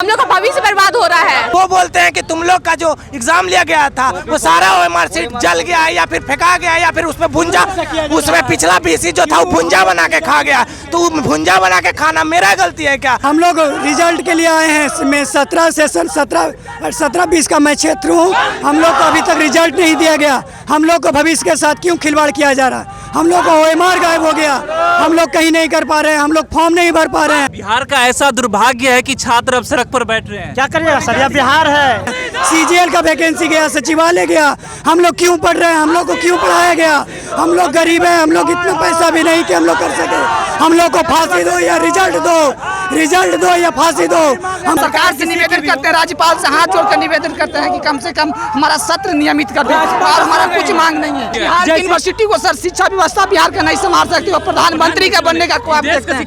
हम लोग का भविष्य बर्बाद हो रहा है। वो बोलते हैं कि तुम लोग का जो एग्जाम लिया गया था वो सारा मार्कशीट जल गया है या फिर फेंका गया है या फिर उसमें भुंजा, उसमें पिछला बीसी जो था वो भुंजा बना के खा गया। तो भुंजा बना के खाना मेरा गलती है क्या? हम लोग रिजल्ट के लिए आए हैं। मैं 17 सेशन 17-20 का मैं क्षेत्र हूँ। हम लोग को अभी तक रिजल्ट नहीं दिया गया। हम लोग को भविष्य के साथ क्यों खिलवाड़ किया जा रहा है? हम लोग को OMR गायब हो गया। हम लोग कहीं नहीं कर पा रहे हैं। हम लोग फॉर्म नहीं भर पा रहे हैं। बिहार का ऐसा दुर्भाग्य है कि छात्र अब सड़क पर बैठ रहे हैं। क्या करिएगा सर, यह बिहार है। CGL का वैकेंसी गया, सचिवालय गया। हम लोग क्यों पढ़ रहे हैं? हम लोग को क्यों पढ़ाया गया? हम लोग गरीब हैं। हम लोग इतना पैसा भी नहीं कि हम लोग कर सके। हम लोग को फांसी दो या रिजल्ट दो, रिजल्ट दो या फांसी दो। हम सरकार से निवेदन करते हैं, राज्यपाल से हाथ जोड़कर निवेदन करते हैं कि कम से कम हमारा सत्र नियमित कर दे और हमारा कुछ मांग नहीं है। बिहार की यूनिवर्सिटी को सर शिक्षा व्यवस्था बिहार का नहीं संभाल सकती और प्रधानमंत्री का बनने का को आप देखते हैं।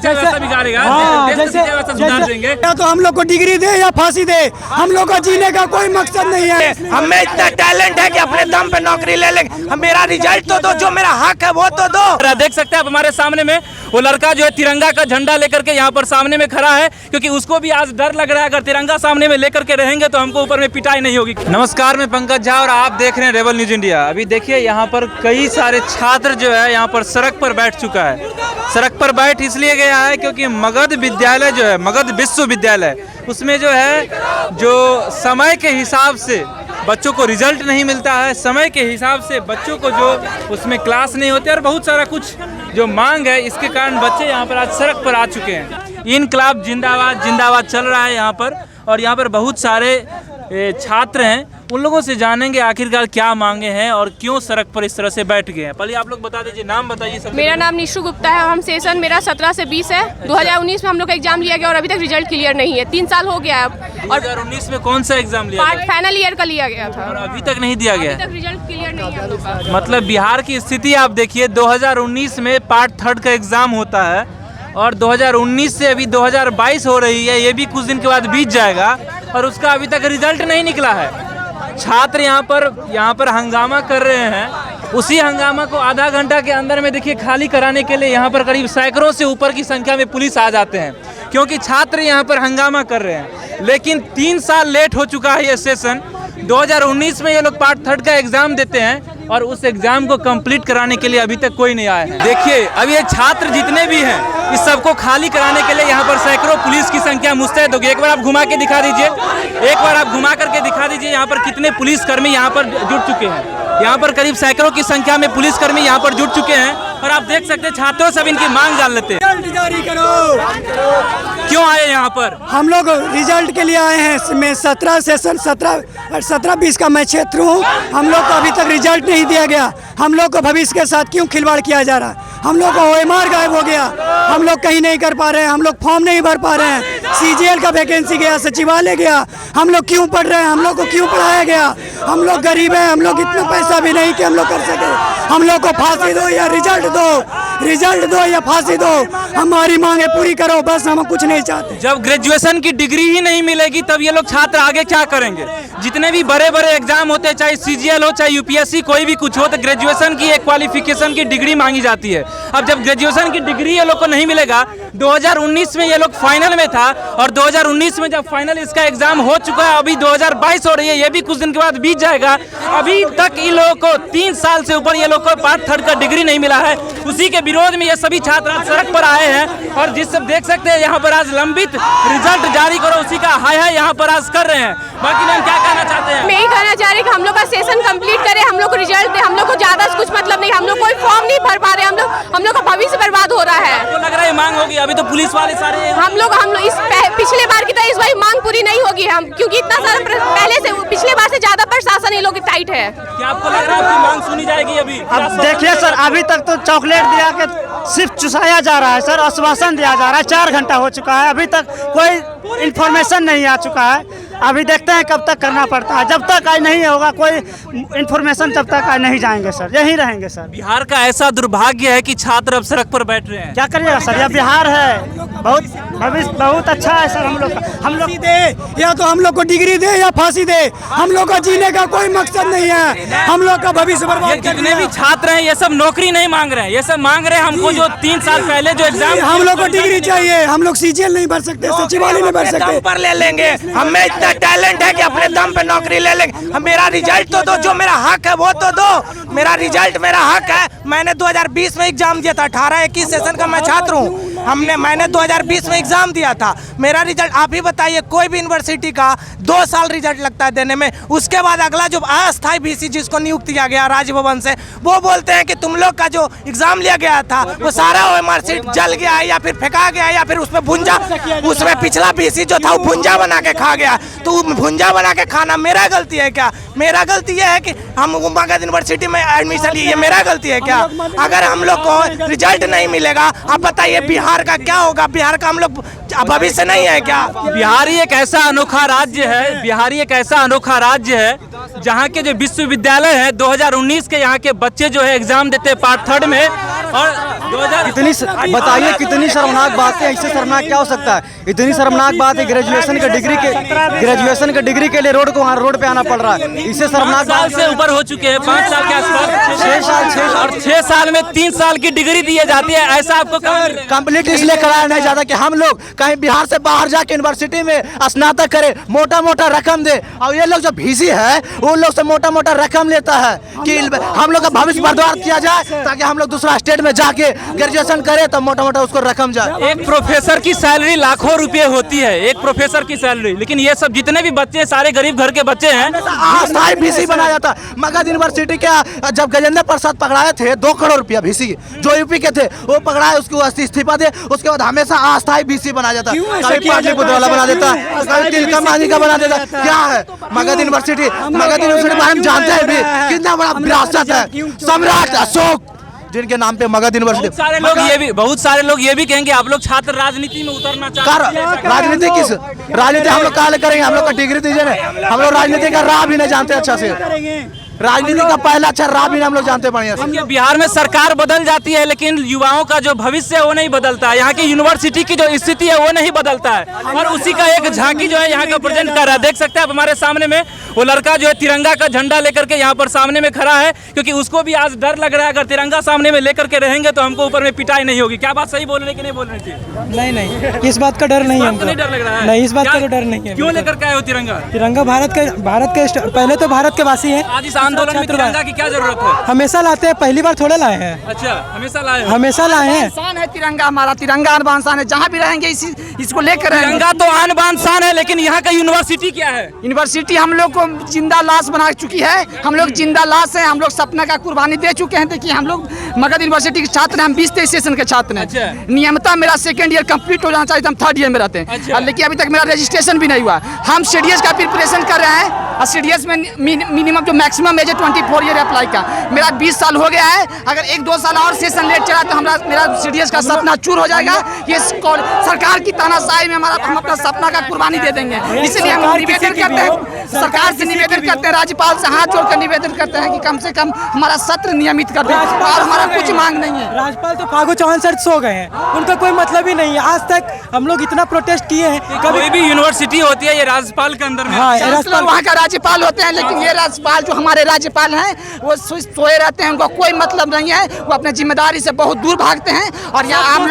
या तो हम लोग को डिग्री दे या फांसी दे। हम लोग का जीने का कोई मकसद नहीं है। हमें इतना टैलेंट है कि अपने दम पे नौकरी ले लेंगे। मेरा रिजल्ट तो दो, जो मेरा हक है वो तो दो। देख सकते हैं आप हमारे सामने में वो लड़का जो है तिरंगा का झंडा लेकर के यहाँ पर सामने में खड़ा है, क्योंकि उसको भी आज डर लग रहा है अगर तिरंगा सामने में लेकर के रहेंगे तो हमको ऊपर में पिटाई नहीं होगी। नमस्कार, मैं पंकज झा और आप देख रहे हैं रेबल न्यूज इंडिया। अभी देखिए यहाँ पर कई सारे छात्र जो है यहाँ पर सड़क पर बैठ चुका है। सड़क पर बैठ इसलिए गया है क्योंकि मगध विद्यालय जो है, मगध विश्वविद्यालय, उसमें जो है जो समय के हिसाब से बच्चों को रिजल्ट नहीं मिलता है, समय के हिसाब से बच्चों को जो उसमें क्लास नहीं होते और बहुत सारा कुछ जो मांग है, इसके कारण बच्चे यहाँ पर आज सड़क पर आ चुके हैं। इनकलाब जिंदाबाद जिंदाबाद चल रहा है यहाँ पर, और यहाँ पर बहुत सारे छात्र हैं। उन लोगों से जानेंगे आखिरकार क्या मांगे हैं और क्यों सड़क पर इस तरह से बैठ गए हैं। पहले आप लोग बता दीजिए, नाम बताइए सब। मेरा नाम निशु गुप्ता है और हम सेशन मेरा 17 से 20 है। 2019 में हम लोग का एग्जाम लिया गया और अभी तक रिजल्ट क्लियर नहीं है। 3 साल हो गया है। और 2019 में कौन सा एग्जाम लिया पार्ट फाइनल ईयर का लिया गया था और अभी तक नहीं दिया गया? अभी तक रिजल्ट क्लियर नहीं है हम लोग का। मतलब बिहार की स्थिति आप देखिए, 2019 में पार्ट 3 का एग्जाम होता है और 2019 से अभी 2022 हो रही है। ये भी कुछ दिन के बाद बीत जाएगा और उसका अभी तक रिजल्ट नहीं निकला है। छात्र यहाँ पर हंगामा कर रहे हैं। उसी हंगामा को आधा घंटा के अंदर में देखिए खाली कराने के लिए यहाँ पर करीब सैकड़ों से ऊपर की संख्या में पुलिस आ जाते हैं, क्योंकि छात्र यहाँ पर हंगामा कर रहे हैं। लेकिन 3 साल लेट हो चुका है ये सेशन। 2019 में ये लोग पार्ट 3 का एग्जाम देते हैं और उस एग्जाम को कंप्लीट कराने के लिए अभी तक कोई नहीं आया है। देखिए अब ये छात्र जितने भी हैं, इस सबको खाली कराने के लिए यहाँ पर सैकड़ों पुलिस की संख्या मुस्तैद होगी। एक बार आप घुमा के दिखा दीजिए, एक बार आप घुमा करके दिखा दीजिए यहाँ पर कितने पुलिसकर्मी यहाँ पर जुट चुके हैं। यहाँ पर करीब सैकड़ों की संख्या में पुलिसकर्मी यहाँ पर जुट चुके हैं और आप देख सकते हैं छात्रों सब इनकी मांग जान लेते हैं। जारी करो। क्यों आए यहाँ पर? हम लोग रिजल्ट के लिए आए हैं। मैं 17 सेशन 17-20 का मैं क्षेत्र हूँ। हम लोग को अभी तक रिजल्ट नहीं दिया गया। हम लोग को भविष्य के साथ क्यों खिलवाड़ किया जा रहा है? हम लोग को OMR गायब हो गया। हम लोग कहीं नहीं कर पा रहे हैं। हम लोग फॉर्म नहीं भर पा रहे हैं। CGL का वैकेंसी गया, सचिवालय गया। हम लोग क्यों पढ़ रहे हैं? हम लोग को क्यों पढ़ाया गया? हम लोग गरीब हैं। हम लोग इतना पैसा भी नहीं कि हम लोग कर सके। हम लोग को फांसी दो या रिजल्ट दो, रिजल्ट दो या फांसी दो। हमारी मांगे पूरी करो, बस हम कुछ नहीं चाहते। जब ग्रेजुएशन की डिग्री ही नहीं मिलेगी तब ये लोग छात्र आगे क्या करेंगे? जितने भी बड़े बड़े एग्जाम होते हैं, चाहे CGL हो चाहे UPSC, कोई भी कुछ हो, तो ग्रेजुएशन की एक क्वालिफिकेशन की डिग्री मांगी जाती है। अब जब ग्रेजुएशन की डिग्री ये लोग को नहीं मिलेगा, 2019 में ये लोग फाइनल में था और 2019 में जब फाइनल इसका एग्जाम हो चुका है, अभी 2022 हो रही है, ये भी कुछ दिन के बाद बीत जाएगा। अभी तक इन लोगों को 3 साल से ऊपर ये लोग को पार्ट 3 का डिग्री नहीं मिला है। उसी के विरोध में ये सभी छात्र आज सड़क पर आए हैं और जिस सब देख सकते हैं यहाँ पर आज लंबित रिजल्ट जारी करो, उसी का हाय यहाँ पर आज कर रहे हैं। बाकी हम क्या कहना चाहते हैं? मैं यही कहना चाह रही हूँ कि हम लोग का सेशन कंप्लीट करें, हम लोग को रिजल्ट दे। हम लोग को ज्यादा कुछ मतलब नहीं, हम लोग कोई फॉर्म नहीं भर पा रहे। हम लोग का भविष्य बर्बाद हो रहा है। आपको लग रहा है मांग होगी? अभी तो पुलिस वाले सारे हम लोग इस पिछले बार की तरह इस बार मांग पूरी नहीं होगी। हम क्योंकि इतना सारा पहले से पिछले बार से ज्यादा प्रशासन ये लोग टाइट है। क्या आपको लग रहा है आपकी मांग सुनी जाएगी? अभी अब देखिए सर, अभी तक तो चॉकलेट दिया के सिर्फ चुसाया जा रहा है सर, आश्वासन दिया जा रहा है। 4 घंटा हो चुका है, अभी तक कोई इन्फॉर्मेशन नहीं आ चुका है। अभी देखते हैं कब तक करना पड़ता है। जब तक नहीं होगा कोई इन्फॉर्मेशन तब तक नहीं जाएंगे सर, यहीं रहेंगे सर। बिहार का ऐसा दुर्भाग्य है कि छात्र अब सड़क पर बैठ रहे हैं। क्या करिएगा सर, यह बिहार है, बहुत भविष्य बहुत अच्छा है सर। हम लोग दे या तो हम लोग को डिग्री दे या फांसी दे, हम लोग का जीने का कोई मकसद नहीं है, हम लोग का भविष्य ये बर्बाद कर जितने भी छात्र हैं ये सब नौकरी नहीं मांग रहे हैं, ये सब मांग रहे हैं हमको जो 3 साल पहले जो एग्जाम, हम लोग को डिग्री चाहिए, हम लोग सीजीएल नहीं भर सकते, सचिवालय नहीं भर अपने दम सकते। पर ले लेंगे, हमें इतना टैलेंट है कि अपने दम पे नौकरी ले लेंगे। मेरा रिजल्ट तो दो, जो मेरा हक है वो तो दो। मेरा रिजल्ट मेरा हक है। मैंने 2020 में एग्जाम दिया था, 18-21 सेशन का मैं छात्र हूँ। मैंने 2020 में एग्जाम दिया था। मेरा रिजल्ट आप ही बताइए, कोई भी यूनिवर्सिटी का 2 साल रिजल्ट लगता है देने में। उसके बाद अगला जो अस्थायी बीसी जिसको नियुक्त किया गया राजभवन से, वो बोलते हैं कि तुम लोग का जो एग्जाम लिया गया था वो सारा मार्कशीट जल गया या फिर फेंका गया या फिर उसमें भुंजा, उसमें पिछला बीसी जो था वो भुंजा बना के खा गया। तो भुंजा बना के खाना मेरा गलती है क्या? मेरा गलती ये है कि हम मगध यूनिवर्सिटी में एडमिशन लिए, मेरा गलती है क्या? अगर हम लोग को रिजल्ट नहीं मिलेगा, आप बताइए बिहार का क्या होगा? बिहार का हम लोग भविष्य नहीं है क्या? बिहार ही एक ऐसा अनोखा राज्य है, बिहार ही एक ऐसा अनोखा राज्य है जहाँ के जो विश्वविद्यालय है 2019 के यहाँ के बच्चे जो है एग्जाम देते हैं पार्ट 3 में, और 2000 बताइए कितनी शर्मनाक बात है। इससे शर्मनाक क्या हो सकता है? इतनी शर्मनाक बात है, ग्रेजुएशन के डिग्री के लिए रोड पे आना पड़ रहा है। इससे शर्मनाक साल से ऊपर हो चुके हैं, 5 साल के आसपास, 6 और 6 साल में 3 साल की डिग्री दी जाती है। ऐसा आपको कंप्लीट इसलिए कराया नहीं जाता कि हम लोग कहीं बिहार से बाहर जाके यूनिवर्सिटी में स्नातक करें, मोटा मोटा रकम दे, और ये लोग जो भीसी है वो लोग से मोटा मोटा रकम लेता है कि हम लोग का भविष्य बर्बाद किया जाए, ताकि हम लोग दूसरा स्टेट में जाके ग्रेजुएशन करें तो मोटा मोटा उसको रकम जाए। एक प्रोफेसर की सैलरी लाखों रुपए होती है, एक प्रोफेसर की सैलरी, लेकिन ये सब जितने भी बच्चे सारे गरीब घर के बच्चे हैं। अस्थायी भीसी बनाया था मगध यूनिवर्सिटी के। जब गजेंद्र प्रसाद पकड़ाए थे 2 करोड़ रुपया भीसी जो यूपी के थे, वो पकड़ाए, उसको इस्तीफा दे, उसके बाद हमेशा अस्थायी भीसी बना जाता है। कभी पाटलिपुत्र वाला बना देता है, कभी तिलका मांझी का बना देता है। क्या है मगध यूनिवर्सिटी? मगध यूनिवर्सिटी में हम जानते हैं भी कितना बड़ा विरासत है, सम्राट अशोक जिनके नाम पे मगध यूनिवर्सिटी। बहुत सारे लोग ये भी कहेंगे आप लोग छात्र राजनीति में उतरना चाहते हैं। राजनीति किस राजनीति हम लोग काले करेंगे? हम लोग का डिग्री दीजिए ना, हम लोग राजनीति का राह भी नहीं जानते अच्छा से। राजनीति का पहला अच्छा राह भी हम लोग जानते बढ़िया से। बिहार में सरकार बदल जाती है लेकिन युवाओं का जो भविष्य है वो नहीं बदलता है। यहाँ की यूनिवर्सिटी की जो स्थिति है वो नहीं बदलता है, और उसी का एक झांकी जो है यहाँ का प्रेजेंट कर रहा है। देख सकते हैं आप हमारे सामने में वो लड़का जो है तिरंगा का झंडा लेकर के यहाँ पर सामने में खड़ा है, क्योंकि उसको भी आज डर लग रहा है अगर तिरंगा सामने में लेकर के रहेंगे तो हमको ऊपर में पिटाई नहीं होगी। क्या बात सही बोल रहे कि नहीं बोल रहे थे? नहीं, इस बात का डर नहीं है हमको। नहीं डर लग रहा है? नहीं, इस बात का तो डर नहीं है। क्यों लेकर के आए हो तिरंगा? तिरंगा भारत के पहले तो भारत के वासी हैं। आज इस आंदोलन में तिरंगा की क्या जरूरत है? हमेशा लाते हैं, पहली बार थोड़ा लाए हैं। अच्छा, हमेशा लाए हो? हमेशा लाए हैं। शान है तिरंगा, हमारा तिरंगा आन बान शान है, जहाँ भी रहेंगे इसको लेकर रहेंगे। तिरंगा तो आन बान शान है, लेकिन यहाँ का यूनिवर्सिटी क्या है? यूनिवर्सिटी हम लोग को जिंदा लाश बना चुकी है। हम लोग जिंदा लाश हैं, हम लोग सपना का कुर्बानी दे चुके हैं। देखिए हम लोग मगध यूनिवर्सिटी के छात्र हैं, हम 20-23 सेशन के छात्र हैं। अच्छा। नियमता मेरा 2nd ईयर कंप्लीट हो जाना चाहिए, हम 3rd ईयर में रहते हैं। अच्छा। लेकिन अभी तक मेरा रजिस्ट्रेशन भी नहीं हुआ। हम CDS का प्रिपरेशन कर रहे हैं, और CDS में मिनिमम जो मैक्सिमम एज है 24 ईयर अप्लाई का। मेरा 20 साल हो गया है। अगर 1-2 साल और सेशन लेट चला तो मेरा CDS का सपना चूर हो जाएगा। ये सरकार की तानाशाही में हम अपना सपना का कुर्बानी दे देंगे। इसलिए हम निवेदन करते हैं, सरकार से निवेदन करते हैं, राज्यपाल से हाथ जोड़कर निवेदन करते हैं कि कम से कम हमारा सत्र नियमित कर दें, और हमारा कुछ मांग नहीं है। राज्यपाल तो फागू चौहान सर सो गए हैं, उनका कोई मतलब ही नहीं है। आज तक हम लोग इतना प्रोटेस्ट किए हैं। कोई भी यूनिवर्सिटी होती है ये राज्यपाल के अंदर में। हाँ, चांसलर वहाँ का राज्यपाल होते हैं, लेकिन ये राज्यपाल जो हमारे राज्यपाल हैं वो सोए रहते हैं, उनका कोई मतलब नहीं है। वो अपने जिम्मेदारी से बहुत दूर भागते हैं। और यहाँ हम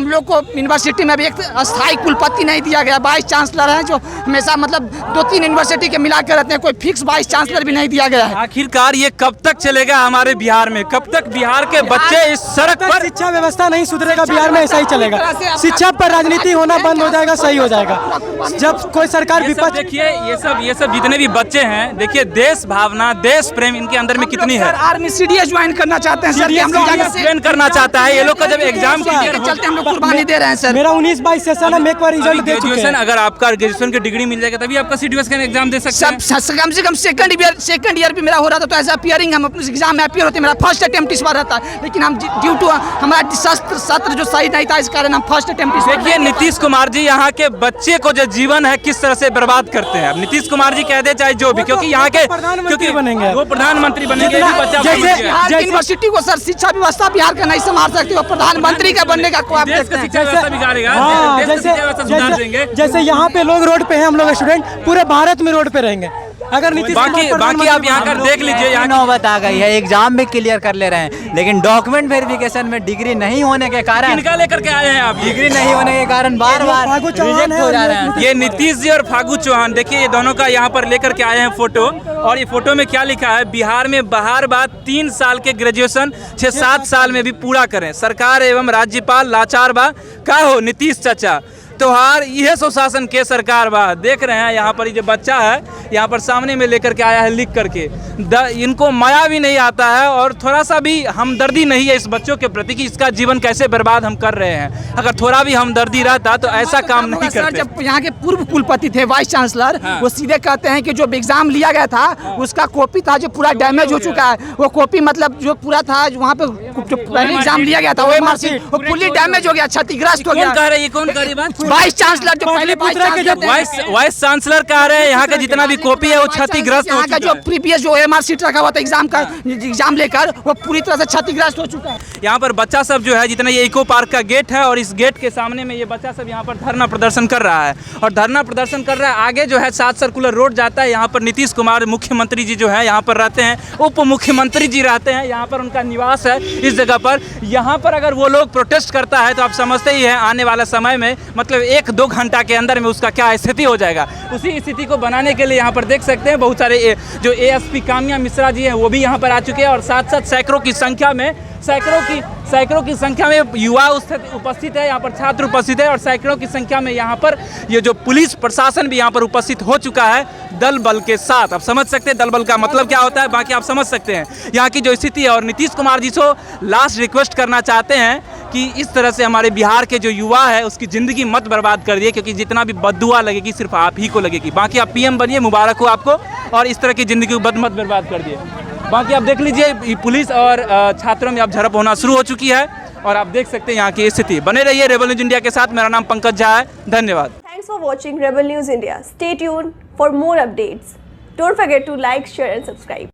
लोग को यूनिवर्सिटी में भी एक अस्थायी कुलपति नहीं दिया गया। 22 चांसलर हैं जो हमेशा मतलब 2-3 यूनिवर्सिटी के मिला के रहते हैं, कोई फिक्स 22 चांसलर भी नहीं दिया गया है। आखिरकार ये कब तक चलेगा हमारे बिहार में? कब तक बिहार के बच्चे इस सड़क पर? शिक्षा व्यवस्था नहीं सुधरेगा बिहार में, ऐसा ही चलेगा। शिक्षा पर राजनीति होना बंद हो जाएगा, सही हो जाएगा। जब कोई सरकार विपक्ष देखिए ये ये सब जितने भी बच्चे हैं, देखिए देश भावना, देश प्रेम इनके अंदर में कितनी है। आर्मी सीडीएस ज्वाइन करना चाहते हैं सर, हम लोग ज्वाइन करना चाहता है। ये लोग का जब एग्जाम के चलते हम लोग कुर्बानी दे रहे हैं सर। मेरा 19-22 सेशन है, मैं एक बार रिजल्ट दे चुके हैं। अगर आपका ग्रेजुएशन की डिग्री मिल जाएगा तभी आपका सीडीएस का एग्जाम दे सकते हैं। कम से कम सेकंड ईयर भी मेरा हो रहा था, तो एज अपीयरिंग हम अपने एग्जाम में अपीयर होते, मेरा फर्स्ट अटेम्प्ट इस बार रहता, लेकिन हम ड्यू टू हमारा सत्र जो सही नहीं था, इस कारण हम फर्स्ट अटेम्प्ट। देखिए नीतीश कुमार जी यहाँ के बच्चे को जो जीवन है किस तरह से बर्बाद करते हैं। अब नीतीश कुमार जी कह दे चाहे जो भी, क्योंकि यहाँ के प्रधानमंत्री बनेंगे, वो प्रधानमंत्री बनेंगे। बिहार यूनिवर्सिटी को सर शिक्षा व्यवस्था बिहार का नहीं संभाल सकते, वो प्रधानमंत्री का बनने का ख्वाब देखते हैं। शिक्षा व्यवस्था बिगाड़ेगा, जैसे यहाँ पे लोग रोड पे हैं, हम लोग स्टूडेंट पूरे भारत में रोड पे रहेंगे अगर नीतीश बाकी आप यहाँ कर देख लीजिए, यहाँ नौबत आ गई है, एग्जाम भी क्लियर कर ले रहे हैं, लेकिन डॉक्यूमेंट वेरिफिकेशन में डिग्री नहीं होने के कारण किनका लेकर के आए हैं आप? डिग्री नहीं होने के कारण बार-बार रिजेक्ट हो जा रहे हैं। ये नीतीश जी और फागू चौहान, देखिए ये दोनों का यहाँ पर लेकर के आए हैं फोटो, और ये फोटो में क्या लिखा है, बिहार में बाहर बात 3 साल के ग्रेजुएशन 6-7 साल में भी पूरा करें, सरकार एवं राज्यपाल लाचार बा का हो नीतीश चाचा, त्योहार यह सुशासन के सरकार बा। देख रहे हैं यहाँ पर ये जो बच्चा है यहाँ पर सामने में लेकर के आया है लिख करके, इनको माया भी नहीं आता है और थोड़ा सा भी हमदर्दी नहीं है इस बच्चों के प्रति कि इसका जीवन कैसे बर्बाद हम कर रहे हैं। अगर थोड़ा भी हमदर्दी रहता तो ऐसा काम नहीं करते। जब यहाँ के पूर्व कुलपति थे वाइस चांसलर, वो सीधे कहते हैं कि जो एग्जाम लिया गया था उसका कॉपी था जो पूरा डैमेज हो चुका है, वो कॉपी मतलब जो पूरा था वहाँ पे जो पहले एग्जाम लिया गया था वो मार्कशीट वो पूरी डैमेज हो गया, क्षतिग्रस्त हो गया। कौन कह रही बात? वाइस चांसलर जो पहले वाइस चांसलर कह रहे हैं यहाँ का जितना भी कॉपी है वो क्षतिग्रस्त हो चुका है। जो प्रीवियस जो मार्कशीट रखा हुआ था एग्जाम लेकर वो पूरी तरह से क्षतिग्रस्त हो चुका है। यहाँ पर बच्चा सब जो है जितना ये इको पार्क का गेट है और इस गेट के सामने में ये बच्चा सब यहाँ पर धरना प्रदर्शन कर रहा है और धरना प्रदर्शन कर रहा है। आगे जो है 7 सर्कुलर रोड जाता है, यहाँ पर नीतीश कुमार मुख्यमंत्री जी जो है यहाँ पर रहते हैं, उप मुख्यमंत्री जी रहते हैं, यहाँ पर उनका निवास है इस जगह पर। यहाँ पर अगर वो लोग प्रोटेस्ट करता है तो आप समझते ही हैं आने वाला समय में मतलब 1-2 घंटा के अंदर में उसका क्या स्थिति हो जाएगा। उसी स्थिति को बनाने के लिए यहाँ पर देख सकते हैं बहुत सारे जो ASP काम्या मिश्रा जी हैं वो भी यहाँ पर आ चुके हैं और साथ साथ सैकड़ों की संख्या में युवा उपस्थित है, यहाँ पर छात्र उपस्थित है और सैकड़ों की संख्या में यहाँ पर ये जो पुलिस प्रशासन भी यहाँ पर उपस्थित हो चुका है दल बल के साथ। आप समझ सकते हैं दल बल का मतलब क्या होता है, बाकी आप समझ सकते हैं यहाँ की जो स्थिति है। और नीतीश कुमार जी को लास्ट रिक्वेस्ट करना चाहते हैं कि इस तरह से हमारे बिहार के जो युवा है उसकी ज़िंदगी मत बर्बाद कर दिए, क्योंकि जितना भी बद्दुआ लगेगी सिर्फ आप ही को लगेगी। बाकी आप PM बनिए, मुबारक हो आपको, और इस तरह की ज़िंदगी को मत बर्बाद कर दिए। बाकी आप देख लीजिए पुलिस और छात्रों में अब झड़प होना शुरू हो चुकी है और आप देख सकते हैं यहाँ की स्थिति। बने रहिए रेबल न्यूज़ इंडिया के साथ। मेरा नाम पंकज झा है, धन्यवाद। Thanks for watching Rebel News India. Stay tuned for more updates. Don't forget to like, share and subscribe.